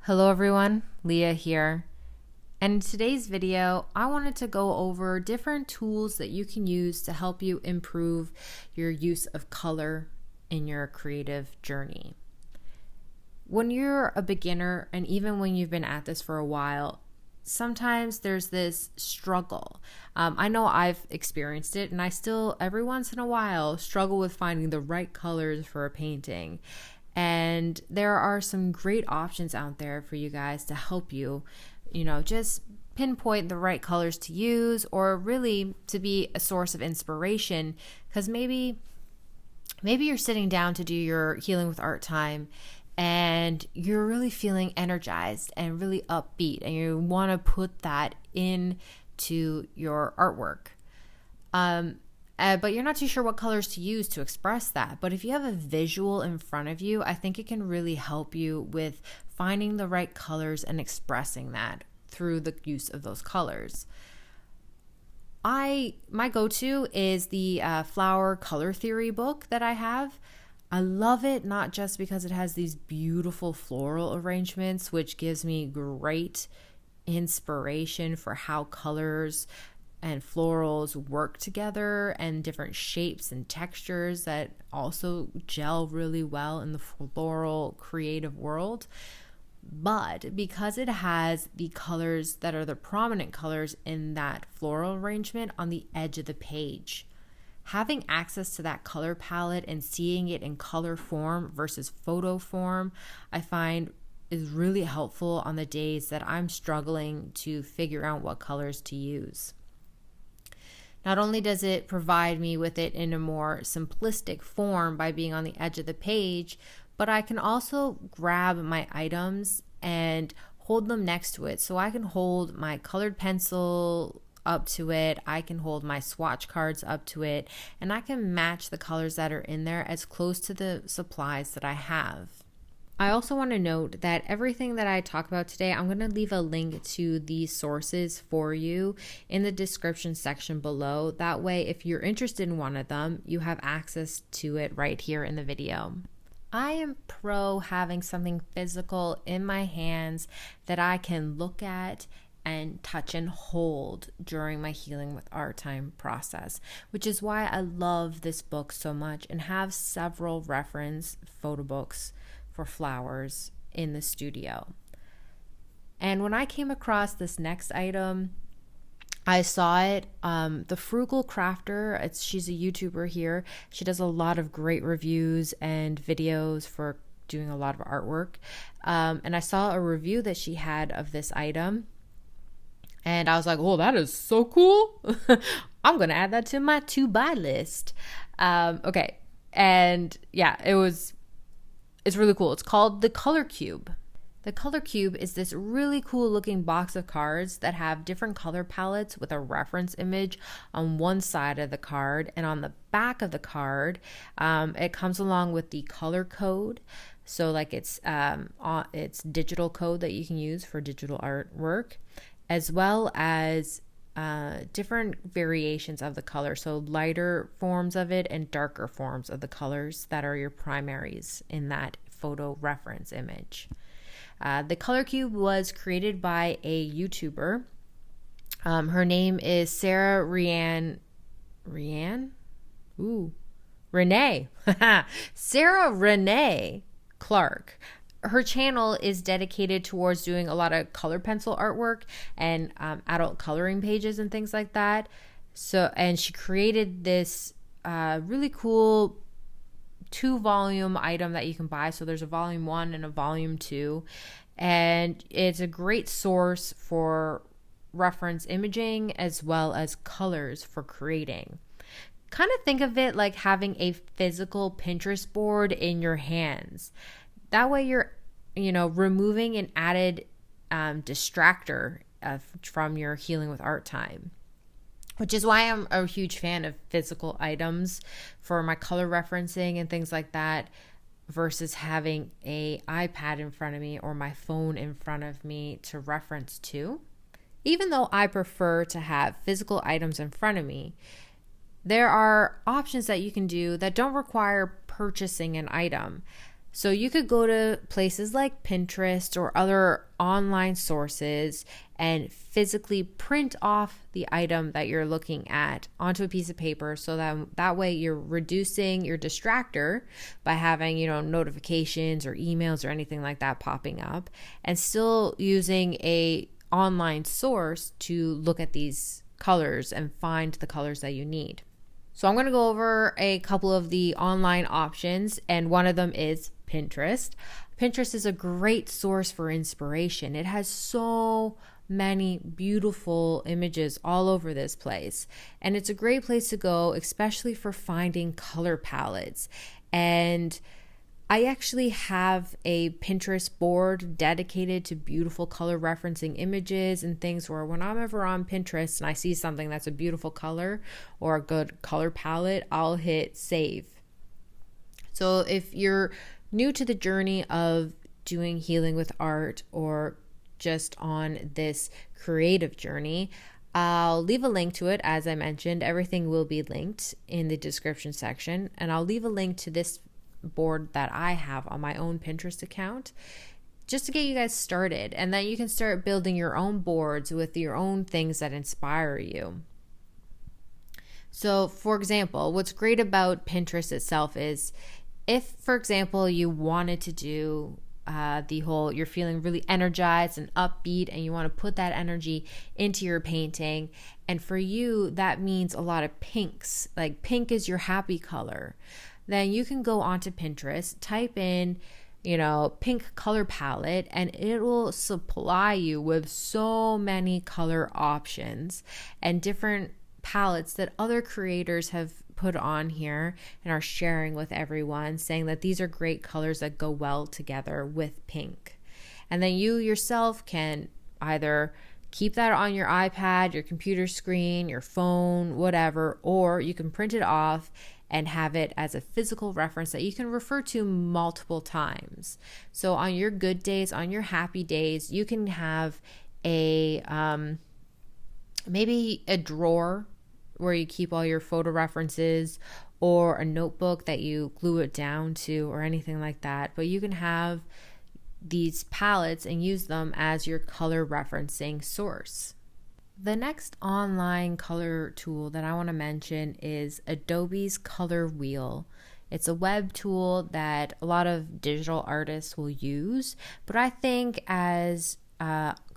Hello everyone, Leah here. And in today's video, I wanted to go over different tools that you can use to help you improve your use of color in your creative journey. When you're a beginner, and even when you've been at this for a while, sometimes there's this struggle. I know I've experienced it, and I still, every once in a while, struggle with finding the right colors for a painting. And there are some great options out there for you guys to help you, just pinpoint the right colors to use, or really to be a source of inspiration. Because maybe you're sitting down to do your healing with art time and you're really feeling energized and really upbeat, and you want to put that into your artwork. But you're not too sure what colors to use to express that. But if you have a visual in front of you, I think it can really help you with finding the right colors and expressing that through the use of those colors. My go-to is the Flower Color Theory book that I have. I love it not just because it has these beautiful floral arrangements, which gives me great inspiration for how colors and florals work together, and different shapes and textures that also gel really well in the floral creative world. But because it has the colors that are the prominent colors in that floral arrangement on the edge of the page, having access to that color palette and seeing it in color form versus photo form, I find is really helpful on the days that I'm struggling to figure out what colors to use. Not only does it provide me with it in a more simplistic form by being on the edge of the page, but I can also grab my items and hold them next to it. So I can hold my colored pencil up to it, I can hold my swatch cards up to it, and I can match the colors that are in there as close to the supplies that I have. I also want to note that everything that I talk about today, I'm going to leave a link to these sources for you in the description section below. That way, if you're interested in one of them, you have access to it right here in the video. I am pro having something physical in my hands that I can look at and touch and hold during my healing with art time process, which is why I love this book so much and have several reference photo books for flowers in the studio. And when I came across this next item, I saw it, the Frugal Crafter, she's a YouTuber here. She does a lot of great reviews and videos for doing a lot of artwork. And I saw a review that she had of this item, and I was like, oh, that is so cool. I'm going to add that to my to-buy list. Okay. And yeah, it's really cool. It's called the Color Cube. The Color Cube is this really cool looking box of cards that have different color palettes with a reference image on one side of the card, and on the back of the card, it comes along with the color code. So like it's digital code that you can use for digital artwork, as well as different variations of the color, so lighter forms of it and darker forms of the colors that are your primaries in that photo reference image. The Color Cube was created by a YouTuber. Her name is Sarah Renee Sarah Renee Clark. Her channel is dedicated towards doing a lot of color pencil artwork and adult coloring pages and things like that. And she created this really cool 2-volume item that you can buy. So there's a volume 1 and a volume 2, and it's a great source for reference imaging as well as colors for creating. Kind of think of it like having a physical Pinterest board in your hands. That way you're, removing an added distractor from your healing with art time, which is why I'm a huge fan of physical items for my color referencing and things like that, versus having an iPad in front of me or my phone in front of me to reference to. Even though I prefer to have physical items in front of me, there are options that you can do that don't require purchasing an item. So you could go to places like Pinterest or other online sources and physically print off the item that you're looking at onto a piece of paper, so that way you're reducing your distractor by having, notifications or emails or anything like that popping up, and still using a online source to look at these colors and find the colors that you need. So I'm going to go over a couple of the online options, and one of them is Pinterest. Pinterest is a great source for inspiration. It has so many beautiful images all over this place, and it's a great place to go, especially for finding color palettes. And I actually have a Pinterest board dedicated to beautiful color referencing images and things, where when I'm ever on Pinterest and I see something that's a beautiful color or a good color palette, I'll hit save. So if you're new to the journey of doing healing with art, or just on this creative journey, I'll leave a link to it. As I mentioned, everything will be linked in the description section, and I'll leave a link to this board that I have on my own Pinterest account, just to get you guys started, and then you can start building your own boards with your own things that inspire you. So for example, what's great about Pinterest itself is, if for example you wanted to do you're feeling really energized and upbeat, and you want to put that energy into your painting, and for you that means a lot of pinks, like pink is your happy color, then you can go onto Pinterest, type in, pink color palette, and it will supply you with so many color options and different palettes that other creators have put on here and are sharing with everyone, saying that these are great colors that go well together with pink. And then you yourself can either keep that on your iPad, your computer screen, your phone, whatever, or you can print it off and have it as a physical reference that you can refer to multiple times. So on your good days, on your happy days, you can have a maybe a drawer where you keep all your photo references, or a notebook that you glue it down to, or anything like that. But you can have these palettes and use them as your color referencing source. The next online color tool that I want to mention is Adobe's Color Wheel. It's a web tool that a lot of digital artists will use, but I think as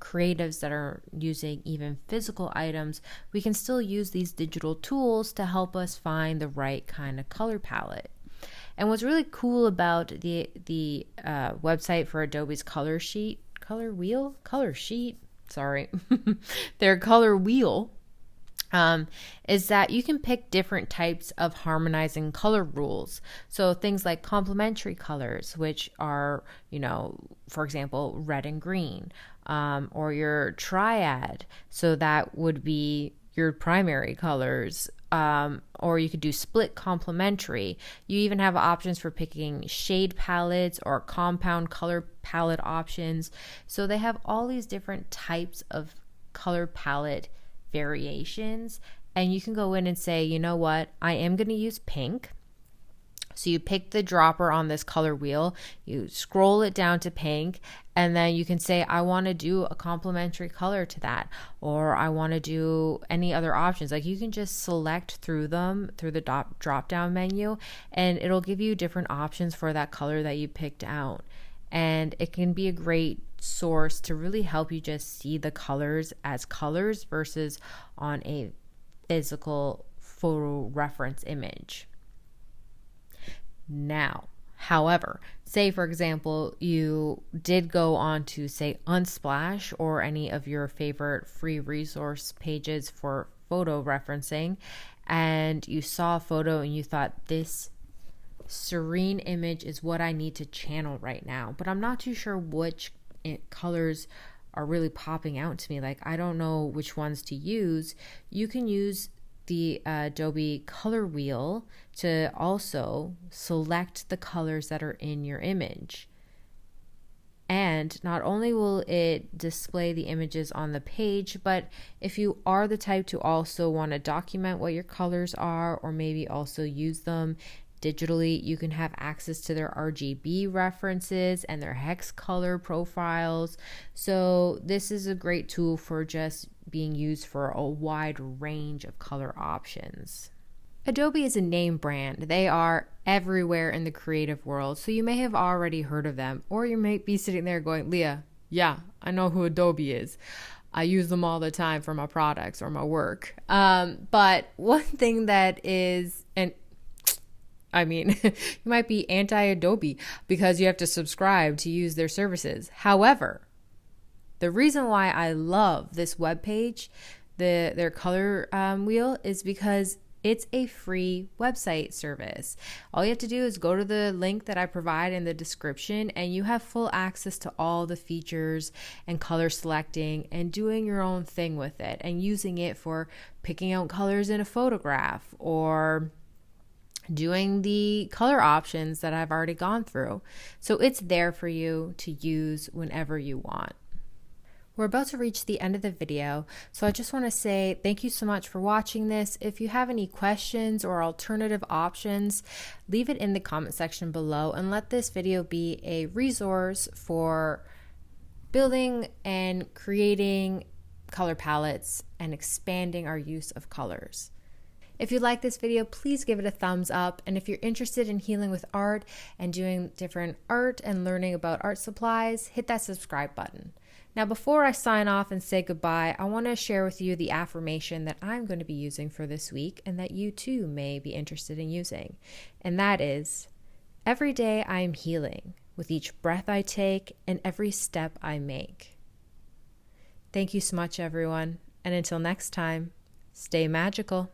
creatives that are using even physical items, we can still use these digital tools to help us find the right kind of color palette. And what's really cool about the website for Adobe's their color wheel, is that you can pick different types of harmonizing color rules. So things like complementary colors, which are, for example, red and green, or your triad. So that would be your primary colors. Or you could do split complementary. You even have options for picking shade palettes or compound color palette options. So they have all these different types of color palette variations, and you can go in and say, you know what, I am going to use pink. So you pick the dropper on this color wheel, you scroll it down to pink, and then you can say, I want to do a complementary color to that, or I want to do any other options. Like, you can just select through them through the drop down menu, and it'll give you different options for that color that you picked out. And it can be a great source to really help you just see the colors as colors versus on a physical photo reference image. Now, however, say for example, you did go on to say Unsplash or any of your favorite free resource pages for photo referencing, and you saw a photo and you thought, this serene image is what I need to channel right now, but I'm not too sure which colors are really popping out to me. Like, I don't know which ones to use. You can use the Adobe Color Wheel to also select the colors that are in your image. And not only will it display the images on the page, but if you are the type to also want to document what your colors are, or maybe also use them Digitally, you can have access to their RGB references and their hex color profiles. So this is a great tool for just being used for a wide range of color options. Adobe is a name brand. They are everywhere in the creative world, so you may have already heard of them, or you might be sitting there going, Leah, yeah, I know who Adobe is. I use them all the time for my products or my work. But one thing that is, and I mean, you might be anti-Adobe because you have to subscribe to use their services. However, the reason why I love this webpage, their color wheel, is because it's a free website service. All you have to do is go to the link that I provide in the description, and you have full access to all the features and color selecting and doing your own thing with it and using it for picking out colors in a photograph or doing the color options that I've already gone through. So it's there for you to use whenever you want. We're about to reach the end of the video, so I just want to say thank you so much for watching this. If you have any questions or alternative options, leave it in the comment section below and let this video be a resource for building and creating color palettes and expanding our use of colors. If you like this video, please give it a thumbs up. And if you're interested in healing with art and doing different art and learning about art supplies, hit that subscribe button. Now, before I sign off and say goodbye, I want to share with you the affirmation that I'm going to be using for this week and that you too may be interested in using. And that is, every day I am healing with each breath I take and every step I make. Thank you so much, everyone. And until next time, stay magical.